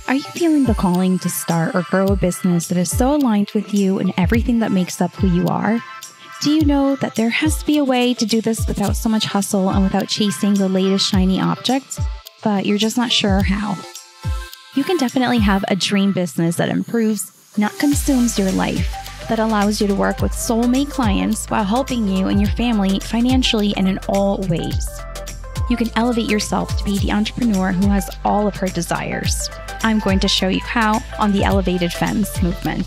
Are you feeling the calling to start or grow a business that is so aligned with you and everything that makes up who you are? Do you know that there has to be a way to do this without so much hustle and without chasing the latest shiny objects, but you're just not sure how? You can definitely have a dream business that improves, not consumes your life, that allows you to work with soulmate clients while helping you and your family financially and in all ways. You can elevate yourself to be the entrepreneur who has all of her desires. I'm going to show you how on the Elevated Femmes movement.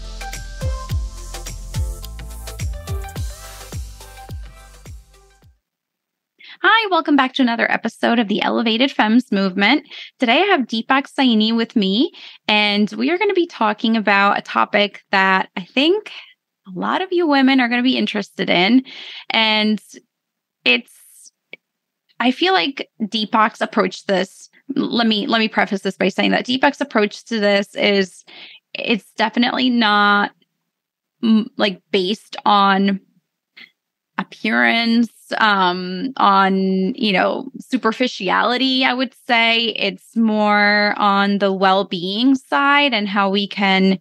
Hi, welcome back to another episode of the Elevated Femmes movement. Today I have Deepak Saini with me, and we are going to be talking about a topic that I think a lot of you women are going to be interested in. And I feel like Deepak's approach to this, let me preface this by saying that Deepak's approach to this is, it's definitely not like based on appearance, on, superficiality, I would say. It's more on the well-being side and how we can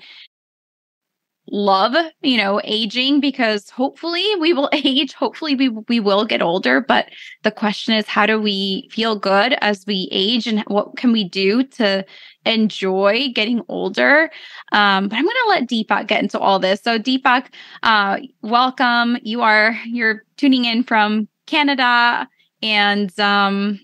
love, aging, because hopefully we will age, hopefully we will get older. But the question is, how do we feel good as we age, and what can we do to enjoy getting older? But I'm going to let Deepak get into all this. So Deepak, welcome. You're tuning in from Canada, and so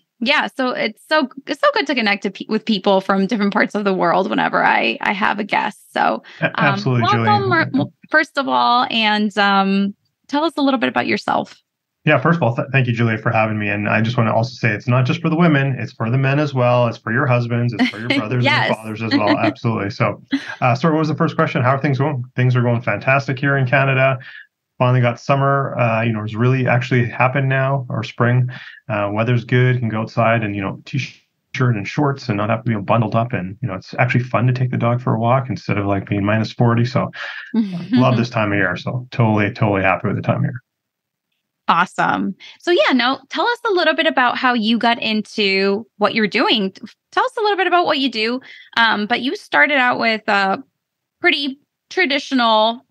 it's so good to connect with people from different parts of the world whenever I have a guest. So absolutely, welcome, first of all, and tell us a little bit about yourself. Yeah, first of all, thank you, Julia, for having me. And I just want to also say it's not just for the women, it's for the men as well. It's for your husbands, it's for your brothers Yes. and your fathers as well. Absolutely. So, what was the first question? How are things going? Things are going fantastic here in Canada. Finally got summer, it's really actually happened now, or spring. Weather's good, you can go outside and, t-shirt and shorts and not have to be bundled up. And, it's actually fun to take the dog for a walk instead of like being minus 40. So love this time of year. So totally happy with the time of year. Awesome. So tell us a little bit about how you got into what you're doing. Tell us a little bit about what you do. But you started out with a pretty traditional,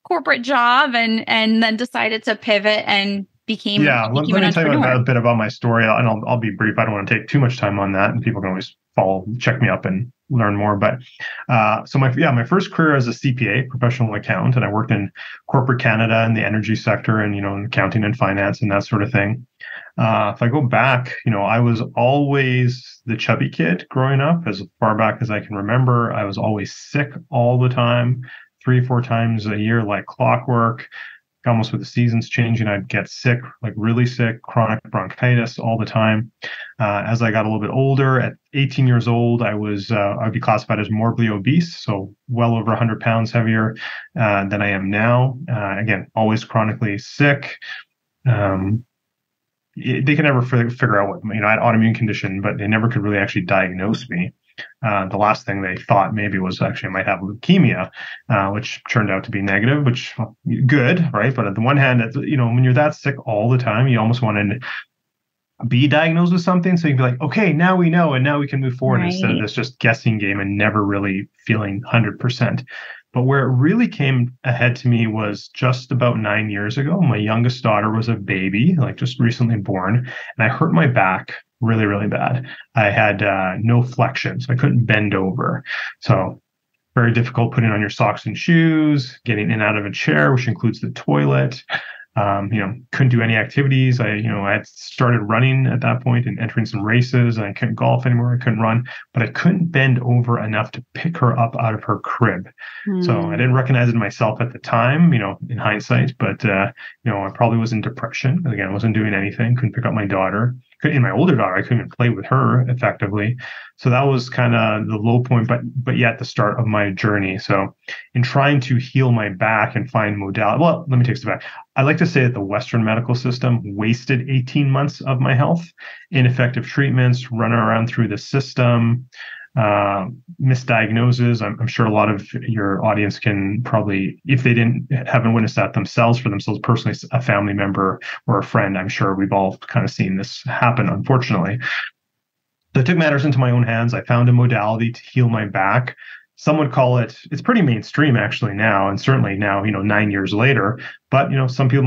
corporate job, and then decided to pivot and became let me tell you a bit about my story, and I'll be brief. I don't want to take too much time on that, and people can always check me up and learn more. But my first career as a CPA, professional accountant, and I worked in corporate Canada in the energy sector, and in accounting and finance and that sort of thing. If I go back, I was always the chubby kid growing up. As far back as I can remember, I was always sick all the time, 3-4 times a year, like clockwork. Almost with the seasons changing, I'd get sick, like really sick, chronic bronchitis all the time. As I got a little bit older, at 18 years old, I'd be classified as morbidly obese, so well over 100 pounds heavier than I am now. Again, always chronically sick. They could never figure out what, I had autoimmune condition, but they never could really actually diagnose me. The last thing they thought maybe was actually I might have leukemia, which turned out to be negative, which good, right? But on the one hand, when you're that sick all the time, you almost want to be diagnosed with something, so you can be like, okay, now we know, and now we can move forward, right, instead of this just guessing game and never really feeling 100%. But where it really came ahead to me was just about 9 years ago. My youngest daughter was a baby, like just recently born, and I hurt my back really, really bad. I had no flexion, so I couldn't bend over. So very difficult putting on your socks and shoes, getting in and out of a chair, which includes the toilet. Couldn't do any activities. I had started running at that point and entering some races, and I couldn't golf anymore. I couldn't run, but I couldn't bend over enough to pick her up out of her crib. So I didn't recognize it myself at the time, in hindsight, but, I probably was in depression. Again, I wasn't doing anything, couldn't pick up my daughter. In my older daughter, I couldn't even play with her effectively. So that was kind of the low point, but yet the start of my journey. So in trying to heal my back and find modality, well, let me take a step back. I like to say that the Western medical system wasted 18 months of my health, ineffective treatments, running around through the system, misdiagnoses. I'm sure a lot of your audience can probably, if they haven't witnessed that themselves for themselves personally, a family member or a friend, I'm sure we've all kind of seen this happen, unfortunately. So I took matters into my own hands. I found a modality to heal my back. Some would call it, it's pretty mainstream actually now, and certainly now, 9 years later. But, some people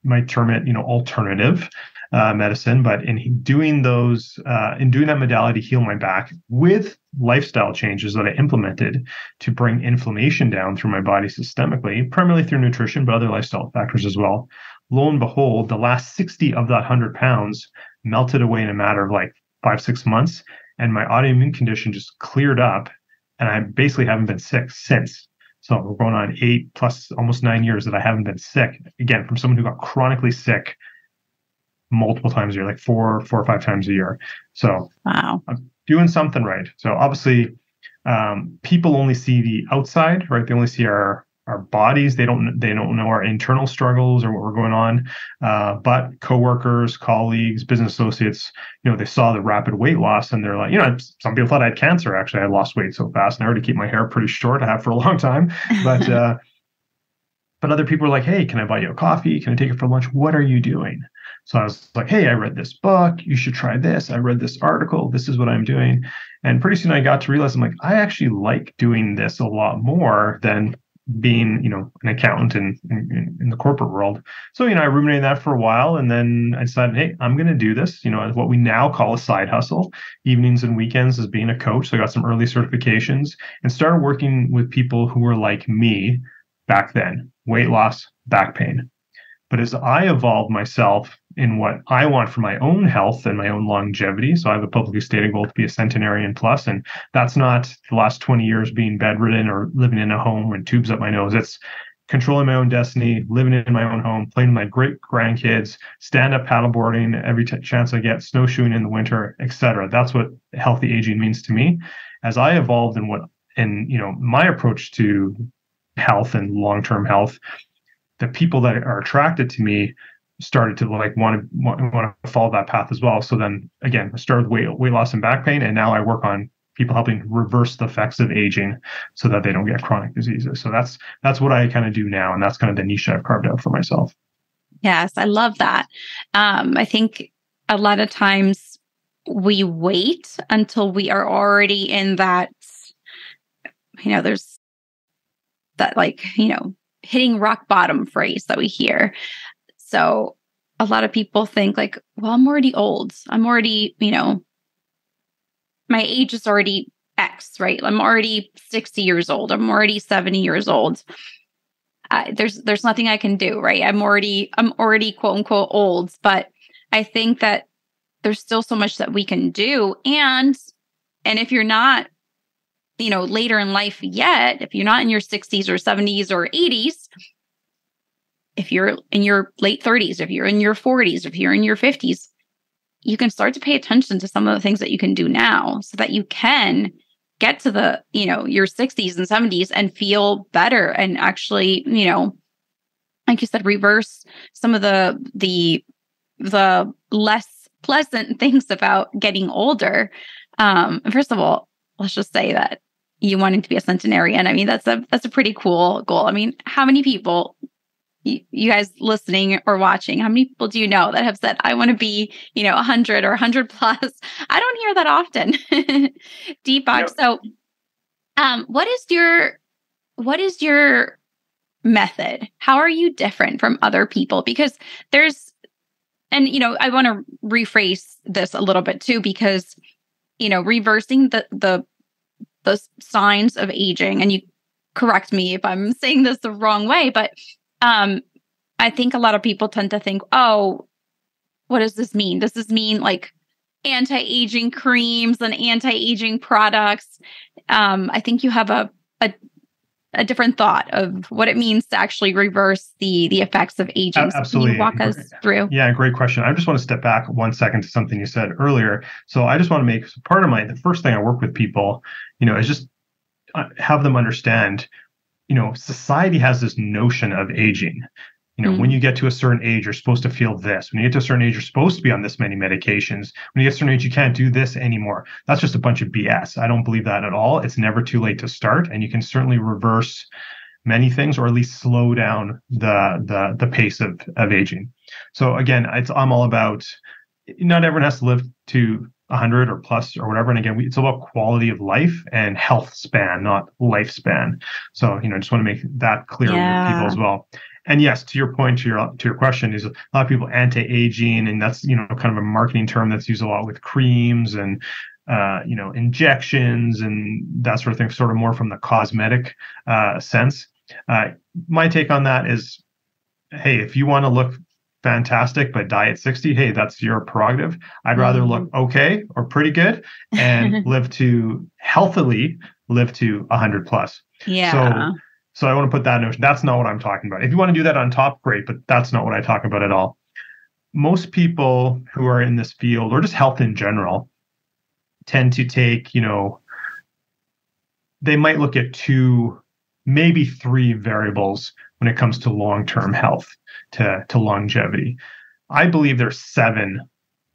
might term it, alternative medicine. But in doing that modality, heal my back with lifestyle changes that I implemented to bring inflammation down through my body systemically, primarily through nutrition, but other lifestyle factors as well. Lo and behold, the last 60 of that 100 pounds melted away in a matter of like 5-6 months, and my autoimmune condition just cleared up, and I basically haven't been sick since. So we're going on 8 plus almost 9 years that I haven't been sick. Again, from someone who got chronically sick multiple times a year, like four or five times a year. So wow, I'm doing something right. So obviously, people only see the outside, right? They only see our bodies. They don't know our internal struggles or what we're going on. But coworkers, colleagues, business associates, they saw the rapid weight loss, and they're like, some people thought I had cancer. Actually, I lost weight so fast, and I already keep my hair pretty short. I have for a long time, but other people were like, hey, can I buy you a coffee? Can I take it for lunch? What are you doing? So I was like, hey, I read this book. You should try this. I read this article. This is what I'm doing. And pretty soon I got to realize, I'm like, I actually like doing this a lot more than being, an accountant in the corporate world. So, I ruminated that for a while, and then I decided, hey, I'm going to do this, what we now call a side hustle, evenings and weekends, as being a coach. So I got some early certifications and started working with people who were like me back then, weight loss, back pain. But as I evolved myself in what I want for my own health and my own longevity, so I have a publicly stated goal to be a centenarian plus, and that's not the last 20 years being bedridden or living in a home with tubes up my nose. It's controlling my own destiny, living in my own home, playing with my great grandkids, stand-up paddleboarding every chance I get, snowshoeing in the winter, etc. That's what healthy aging means to me. As I evolved in my approach to health and long-term health, the people that are attracted to me started to want to follow that path as well. So then again, I started with weight loss and back pain, and now I work on people helping reverse the effects of aging so that they don't get chronic diseases. So that's what I kind of do now, and that's kind of the niche I've carved out for myself. Yes, I love that. I think a lot of times we wait until we are already in that, there's that hitting rock bottom phrase that we hear. So a lot of people think like, well, I'm already old. I'm already, my age is already X, right? I'm already 60 years old. I'm already 70 years old. There's nothing I can do, right? I'm already quote unquote old, but I think that there's still so much that we can do. And if you're not, later in life yet, if you're not in your 60s or 70s or 80s, if you're in your late 30s, if you're in your 40s, if you're in your 50s, you can start to pay attention to some of the things that you can do now so that you can get to the, your 60s and 70s and feel better and actually, like you said, reverse some of the less pleasant things about getting older. First of all, let's just say that you wanting to be a centenarian. I mean, that's a pretty cool goal. I mean, how many people, you guys listening or watching, how many people do you know that have said, I want to be, 100 or 100 plus? I don't hear that often. Deepak. So, what is your method? How are you different from other people? Because I want to rephrase this a little bit too, because, reversing the signs of aging, and you correct me if I'm saying this the wrong way, but I think a lot of people tend to think, oh, what does this mean? Does this mean like anti-aging creams and anti-aging products? I think you have a different thought of what it means to actually reverse the effects of aging. So Absolutely. Can you walk us through? Yeah, great question. I just want to step back 1 second to something you said earlier. So I just want to make part of the first thing I work with people, is just have them understand, society has this notion of aging. When you get to a certain age, you're supposed to feel this. When you get to a certain age, you're supposed to be on this many medications. When you get to a certain age, you can't do this anymore. That's just a bunch of BS. I don't believe that at all. It's never too late to start, and you can certainly reverse many things, or at least slow down the pace of aging. So again, I'm all about, not everyone has to live to 100 or plus or whatever. And again, it's about quality of life and health span, not lifespan. So, just want to make that clear with people as well. And yes, to your point, to your question, is a lot of people anti-aging, and that's kind of a marketing term that's used a lot with creams and injections and that sort of thing, sort of more from the cosmetic sense. My take on that is, hey, if you want to look fantastic but die at 60, hey, that's your prerogative. I'd rather look okay or pretty good and healthily live to 100 plus. Yeah. So I want to put that notion. That's not what I'm talking about. If you want to do that on top, great, but that's not what I talk about at all. Most people who are in this field, or just health in general, tend to take, they might look at 2, maybe 3 variables when it comes to long-term health, to longevity. I believe there's 7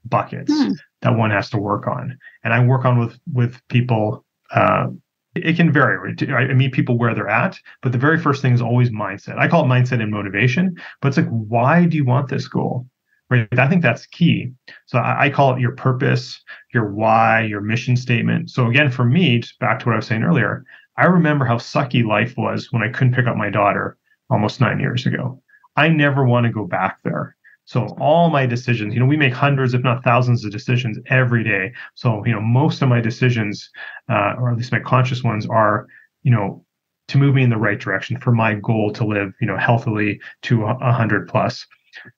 buckets that one has to work on. And I work on with people, it can vary. I meet people where they're at, but the very first thing is always mindset. I call it mindset and motivation, but it's like, why do you want this goal? Right? I think that's key. So I call it your purpose, your why, your mission statement. So again, for me, just back to what I was saying earlier, I remember how sucky life was when I couldn't pick up my daughter almost 9 years ago. I never want to go back there. So all my decisions, we make hundreds, if not thousands of decisions every day. So, most of my decisions, or at least my conscious ones, are, to move me in the right direction for my goal to live, healthily to 100 plus.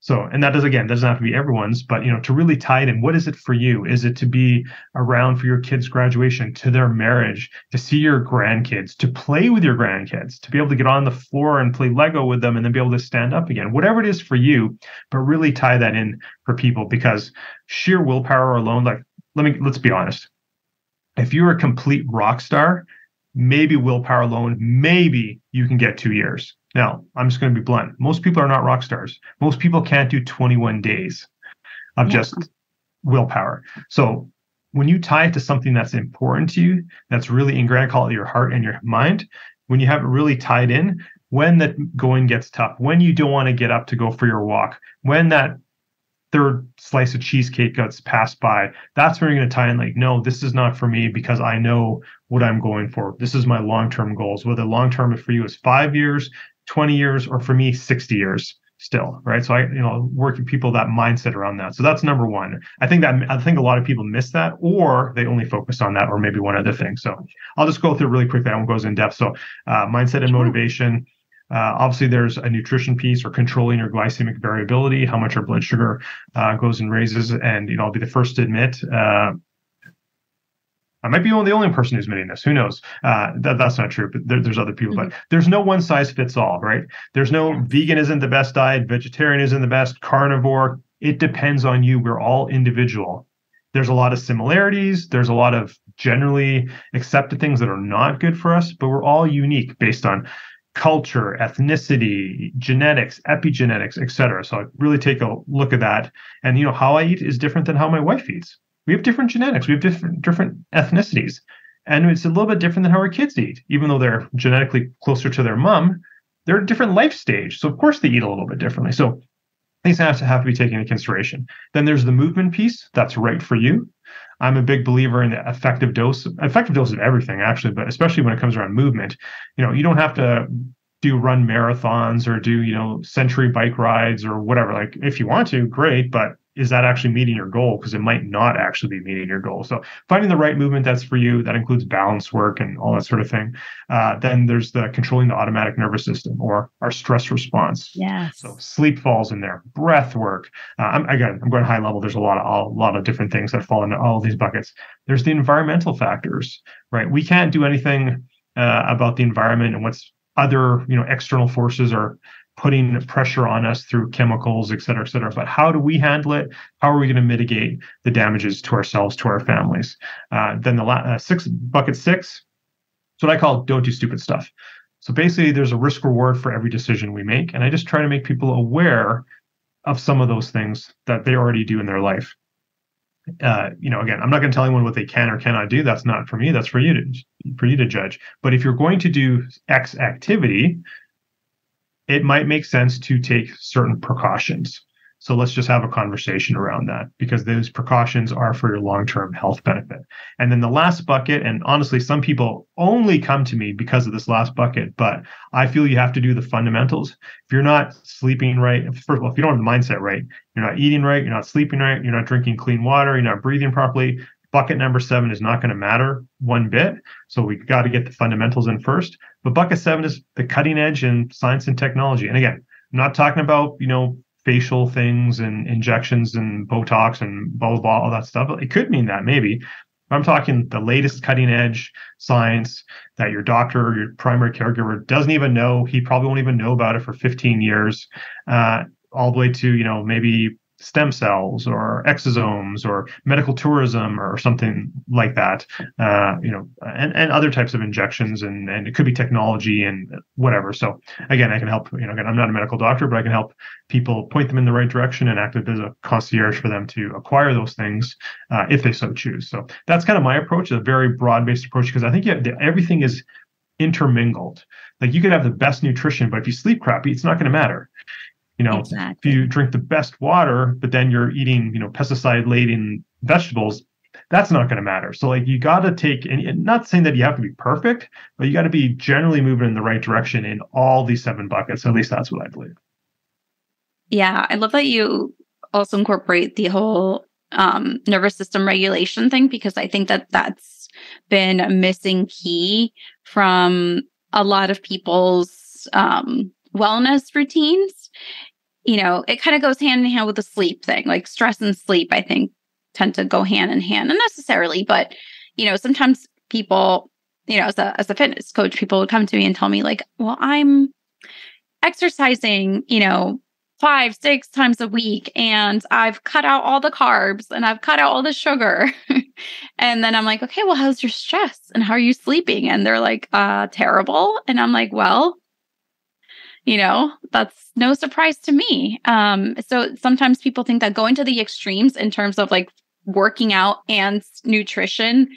So, and that doesn't have to be everyone's, but, to really tie it in, what is it for you? Is it to be around for your kids' graduation, to their marriage, to see your grandkids, to play with your grandkids, to be able to get on the floor and play Lego with them and then be able to stand up again, whatever it is for you, but really tie that in for people, because sheer willpower alone, like, let's be honest. If you're a complete rock star, maybe willpower alone, maybe you can get 2 years. Now, I'm just going to be blunt. Most people are not rock stars. Most people can't do 21 days of just willpower. So when you tie it to something that's important to you, that's really ingrained, call it your heart and your mind, when you have it really tied in, when the going gets tough, when you don't want to get up to go for your walk, when that third slice of cheesecake gets passed by, that's where you're going to tie in, like, no, this is not for me because I know what I'm going for. This is my long-term goals, whether long-term for you is 5 years, 20 years, or for me, 60 years still, right? So I, work with people, that mindset around that. So that's number one. I think a lot of people miss that, or they only focus on that, or maybe one other thing. So I'll just go through really quickly. I won't go in depth. So mindset and motivation. Obviously, there's a nutrition piece, or controlling your glycemic variability, how much our blood sugar goes and raises. And, I'll be the first to admit, I might be the only person who's admitting this. Who knows? That's not true, but there's other people. But there's no one size fits all, right? There's no vegan isn't the best diet, vegetarian isn't the best, carnivore. It depends on you. We're all individual. There's a lot of similarities. There's a lot of generally accepted things that are not good for us, but we're all unique based on culture, ethnicity, genetics, epigenetics, et cetera. So I really take a look at that. And, how I eat is different than how my wife eats. We have different genetics. We have different ethnicities. And it's a little bit different than how our kids eat. Even though they're genetically closer to their mom, they're a different life stage. So, of course, they eat a little bit differently. So these have to be taken into consideration. Then there's the movement piece. That's right for you. I'm a big believer in the effective dose of everything, actually, but especially when it comes around movement. You don't have to run marathons or do, century bike rides or whatever. Like, if you want to, great, but is that actually meeting your goal? Because it might not actually be meeting your goal. So finding the right movement that's for you, that includes balance work and all that sort of thing. Then there's the controlling the automatic nervous system, or our stress response. Yes. So sleep falls in there, breath work. I'm going high level. There's a lot of different things that fall into all of these buckets. There's the environmental factors, right? We can't do anything about the environment and what's other, external forces are putting pressure on us through chemicals, et cetera, et cetera. But how do we handle it? How are we going to mitigate the damages to ourselves, to our families? Then the bucket six, it's what I call don't do stupid stuff. So basically, there's a risk reward for every decision we make. And I just try to make people aware of some of those things that they already do in their life. Again, I'm not going to tell anyone what they can or cannot do. That's not for me. That's for you to judge. But if you're going to do X activity, it might make sense to take certain precautions. So let's just have a conversation around that, because those precautions are for your long-term health benefit. And then the last bucket, and honestly, some people only come to me because of this last bucket, but I feel you have to do the fundamentals. If you're not sleeping right, first of all, if you don't have the mindset right, you're not eating right, you're not sleeping right, you're not drinking clean water, you're not breathing properly, bucket number 7 is not going to matter one bit. So we got to get the fundamentals in first. But bucket 7 is the cutting edge in science and technology. And again, I'm not talking about, facial things and injections and Botox and blah, blah, blah, all that stuff. It could mean that maybe. I'm talking the latest cutting edge science that your doctor or your primary caregiver doesn't even know. He probably won't even know about it for 15 years, all the way to, maybe stem cells or exosomes or medical tourism or something like that, and other types of injections, and it could be technology and whatever. So again, I can help, again, I'm not a medical doctor, but I can help people, point them in the right direction, and act as a concierge for them to acquire those things if they so choose. So that's kind of my approach, a very broad-based approach, because I think everything is intermingled. Like you could have the best nutrition, but if you sleep crappy, it's not going to matter. Exactly. If you drink the best water, but then you're eating, pesticide-laden vegetables, that's not going to matter. So like you got to take, and not saying that you have to be perfect, but you got to be generally moving in the right direction in all these 7 buckets. At least that's what I believe. Yeah, I love that you also incorporate the whole nervous system regulation thing, because I think that that's been a missing key from a lot of people's wellness routines. It kind of goes hand in hand with the sleep thing. Like stress and sleep, I think, tend to go hand in hand, not necessarily, but sometimes people, as a fitness coach, people would come to me and tell me like, well, I'm exercising, 5-6 times a week, and I've cut out all the carbs and I've cut out all the sugar. And then I'm like, okay, well, how's your stress and how are you sleeping? And they're like, terrible. And I'm like, well, that's no surprise to me. So sometimes people think that going to the extremes in terms of like working out and nutrition,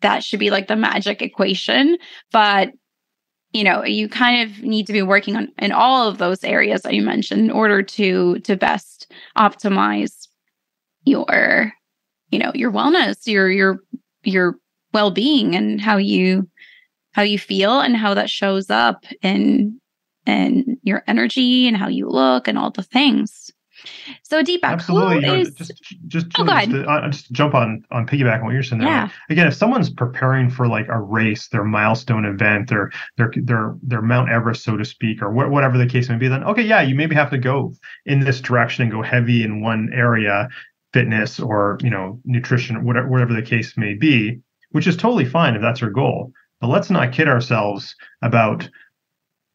that should be like the magic equation. But, you kind of need to be working on in all of those areas that you mentioned in order to best optimize your, your wellness, your well-being, and how you feel and how that shows up in your energy and how you look and all the things. So Deepak, absolutely, who is... just go ahead. just to jump on piggyback on what you're saying there. Yeah. Like, again, if someone's preparing for like a race, their milestone event, their Mount Everest, so to speak, or whatever the case may be, then okay, yeah, you maybe have to go in this direction and go heavy in one area, fitness or nutrition, whatever the case may be, which is totally fine if that's your goal. But let's not kid ourselves about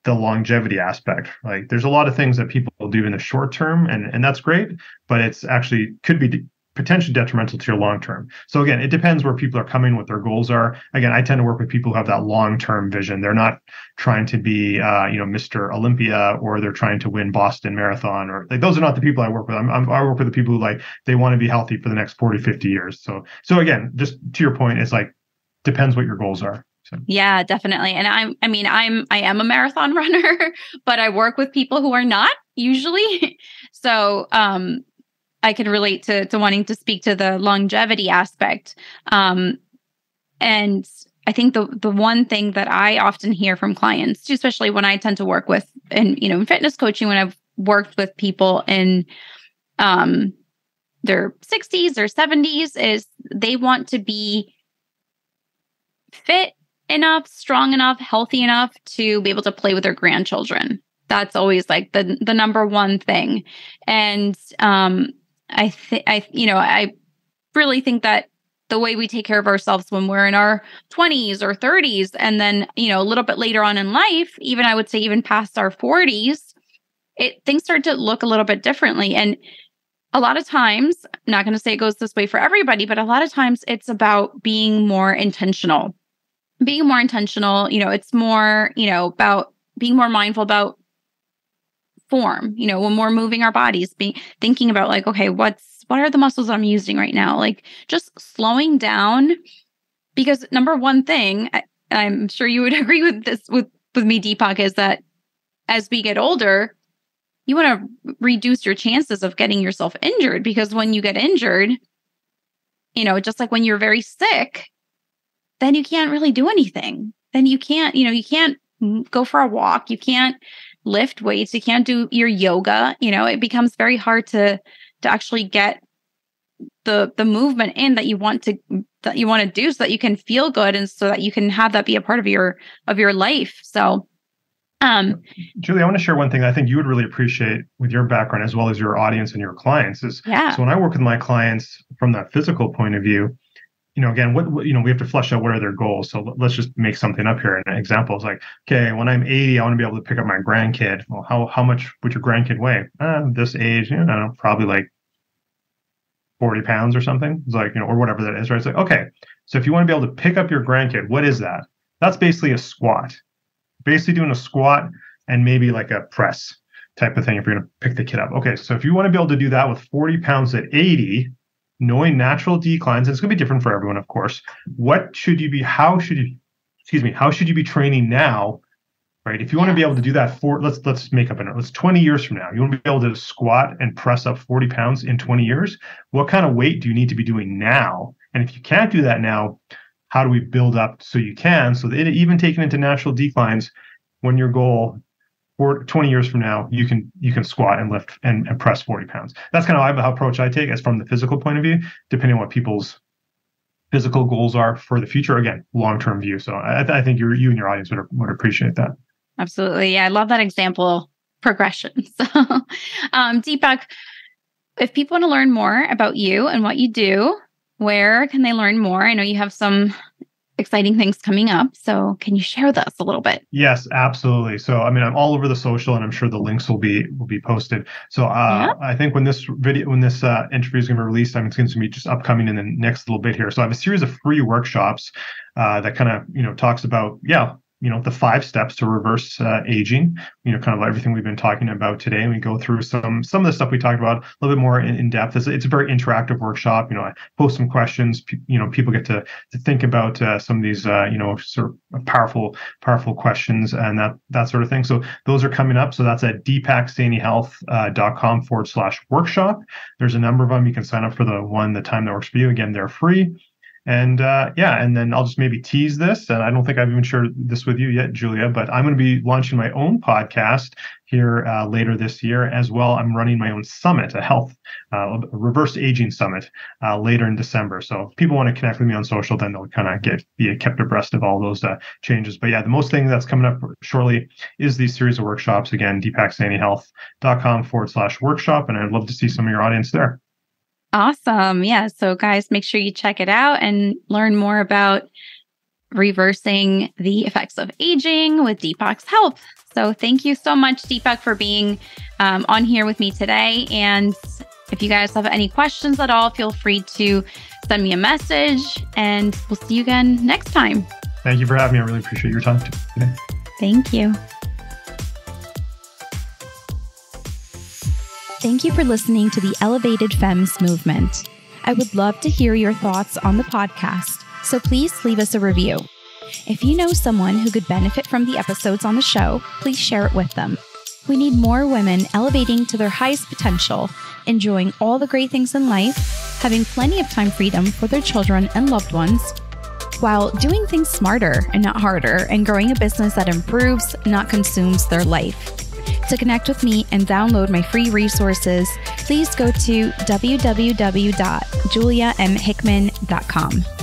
the longevity aspect. Like there's a lot of things that people do in the short term, and that's great, but it's actually could be potentially detrimental to your long term. So again, it depends where people are coming, what their goals are. Again, I tend to work with people who have that long-term vision. They're not trying to be Mr. Olympia, or they're trying to win Boston Marathon, or like those are not the people I work with. I work with the people who like they want to be healthy for the next 40, 50 years. So again, just to your point, it's like depends what your goals are. So. Yeah, definitely. And I am a marathon runner, but I work with people who are not usually. So I can relate to wanting to speak to the longevity aspect. And I think the one thing that I often hear from clients, especially when I tend to work with in fitness coaching, when I've worked with people in their 60s or 70s, is they want to be fit enough, strong enough, healthy enough to be able to play with their grandchildren. That's always like the number one thing. And I really think that the way we take care of ourselves when we're in our 20s or 30s, and then, a little bit later on in life, even I would say even past our 40s, things start to look a little bit differently. And a lot of times, I'm not going to say it goes this way for everybody, but a lot of times it's about being more intentional. It's more, about being more mindful about form, when we're moving our bodies, thinking about like, okay, what are the muscles I'm using right now? Like just slowing down, because number one thing, I'm sure you would agree with this with me, Deepak, is that as we get older, you want to reduce your chances of getting yourself injured, because when you get injured, just like when you're very sick, then you can't really do anything. Then you can't go for a walk. You can't lift weights. You can't do your yoga. It becomes very hard to actually get the movement in that you want to do, so that you can feel good and so that you can have that be a part of your life. So, Julie, I want to share one thing I think you would really appreciate with your background as well as your audience and your clients is, so when I work with my clients from that physical point of view, again, what we have to flesh out what are their goals. So let's just make something up here. An example is like, okay, when I'm 80, I want to be able to pick up my grandkid. Well, how much would your grandkid weigh? This age, I don't know, probably like 40 pounds or something. It's like, or whatever that is, right? It's like, okay, so if you want to be able to pick up your grandkid, what is that? That's basically a squat. Basically doing a squat and maybe like a press type of thing if you're going to pick the kid up. Okay, so if you want to be able to do that with 40 pounds at 80, knowing natural declines, and it's going to be different for everyone, of course. How should you be training now, right? If you want to be able to do that let's make up a number. Let's 20 years from now. You want to be able to squat and press up 40 pounds in 20 years. What kind of weight do you need to be doing now? And if you can't do that now, how do we build up so you can? So that even taking into natural declines, when your goal for 20 years from now, you can squat and lift and press 40 pounds. That's kind of how approach I take as from the physical point of view, depending on what people's physical goals are for the future. Again, long-term view. So I think you and your audience would appreciate that. Absolutely. Yeah, I love that example progression. So, Deepak, if people want to learn more about you and what you do, where can they learn more? I know you have some exciting things coming up. So can you share with us a little bit? Yes, absolutely. So, I'm all over the social, and I'm sure the links will be posted. So, I think when this interview is going to be released, it's going to be just upcoming in the next little bit here. So I have a series of free workshops that kind of, talks about, the 5 steps to reverse aging, kind of everything we've been talking about today. And we go through some of the stuff we talked about a little bit more in depth. It's a very interactive workshop. I post some questions, people get to think about some of these, sort of powerful questions and that sort of thing. So those are coming up. So that's at deepaksainehealth.com/workshop. There's a number of them. You can sign up for the time that works for you. Again, they're free. And and then I'll just maybe tease this. And I don't think I've even shared this with you yet, Julia, but I'm going to be launching my own podcast here later this year as well. I'm running my own summit, a reverse aging summit later in December. So if people want to connect with me on social, then they'll kind of be kept abreast of all those changes. But yeah, the most thing that's coming up shortly is these series of workshops. Again, deepaksainehealth.com/workshop. And I'd love to see some of your audience there. Awesome. Yeah. So guys, make sure you check it out and learn more about reversing the effects of aging with Deepak's help. So thank you so much, Deepak, for being on here with me today. And if you guys have any questions at all, feel free to send me a message, and we'll see you again next time. Thank you for having me. I really appreciate your time today. Thank you. Thank you for listening to the Elevated Femmes movement. I would love to hear your thoughts on the podcast, so please leave us a review. If you know someone who could benefit from the episodes on the show, please share it with them. We need more women elevating to their highest potential, enjoying all the great things in life, having plenty of time freedom for their children and loved ones, while doing things smarter and not harder, and growing a business that improves, not consumes their life. To connect with me and download my free resources, please go to www.juliamhickman.com.